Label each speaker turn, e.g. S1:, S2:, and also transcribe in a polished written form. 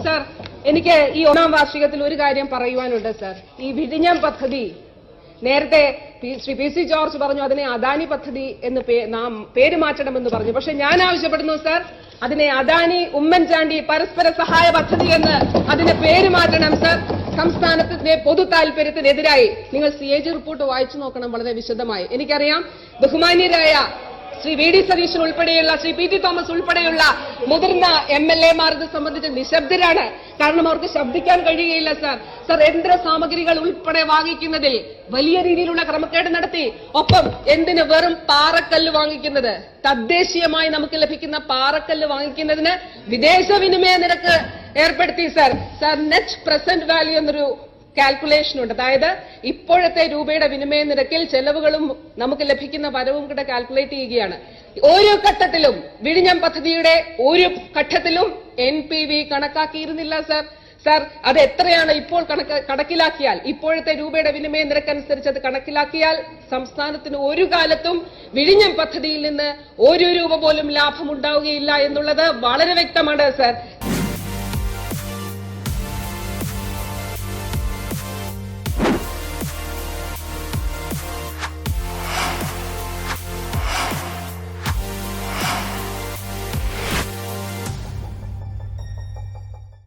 S1: Sir, എനിക്ക് ഈ ഒന്നാം വാർഷികത്തിൽ ഒരു കാര്യം പറയുവാനുണ്ട് സർ. ഈ വിഴിഞ്ഞം പദ്ധതി നേരത്തെ ശ്രീ പി സി ജോർജ് പറഞ്ഞു അതിനെ അദാനി പദ്ധതി എന്ന് പേര് മാറ്റണമെന്ന് പറഞ്ഞു. പക്ഷെ ഞാൻ ആവശ്യപ്പെടുന്നു സർ, അതിനെ അദാനി ഉമ്മൻചാണ്ടി പരസ്പര സഹായ പദ്ധതി എന്ന് അതിന് പേര് മാറ്റണം സർ. സംസ്ഥാനത്തിന്റെ പൊതു താൽപര്യത്തിനെതിരായി നിങ്ങൾ CAG റിപ്പോർട്ട് വായിച്ചു നോക്കണം വളരെ വിശദമായി. എനിക്കറിയാം ബഹുമാന്യരായ ശ്രീ വി ഡി സതീശൻ ഉൾപ്പെടെയുള്ള ശ്രീ PT തോമസ് ഉൾപ്പെടെയുള്ള മുതിർന്ന MLA-മാർ ഇത് സംബന്ധിച്ച് നിശബ്ദരാണ്. കാരണം അവർക്ക് ശബ്ദിക്കാൻ കഴിയുകയില്ല സർ. സർ, യന്ത്ര സാമഗ്രികൾ ഉൾപ്പെടെ വാങ്ങിക്കുന്നതിൽ വലിയ രീതിയിലുള്ള ക്രമക്കേട് നടത്തി. ഒപ്പം എന്തിന് വെറും പാറക്കല്ല് വാങ്ങിക്കുന്നത്, തദ്ദേശീയമായി നമുക്ക് ലഭിക്കുന്ന പാറക്കല്ല് വാങ്ങിക്കുന്നതിന് വിദേശ വിനിമയ നിരക്ക് ഏർപ്പെടുത്തി sir. Sir, net present value എന്നൊരു കാൽക്കുലേഷൻ ഉണ്ട്. അതായത് ഇപ്പോഴത്തെ രൂപയുടെ വിനിമയ നിരക്കിൽ ചെലവുകളും നമുക്ക് ലഭിക്കുന്ന വരവും കൂടെ കാൽക്കുലേറ്റ് ചെയ്യുകയാണ്. ഓരോ ഘട്ടത്തിലും വിഴിഞ്ഞം പദ്ധതിയുടെ ഒരു ഘട്ടത്തിലും NPV കണക്കാക്കിയിരുന്നില്ല സർ. സർ, അത് എത്രയാണ് ഇപ്പോൾ കണക്കിലാക്കിയാൽ, ഇപ്പോഴത്തെ രൂപയുടെ വിനിമയ നിരക്കനുസരിച്ച് അത് കണക്കിലാക്കിയാൽ സംസ്ഥാനത്തിന് ഒരു കാലത്തും വിഴിഞ്ഞം പദ്ധതിയിൽ നിന്ന് ഒരു രൂപ പോലും ലാഭമുണ്ടാവുകയില്ല എന്നുള്ളത് വളരെ വ്യക്തമാണ് സർ.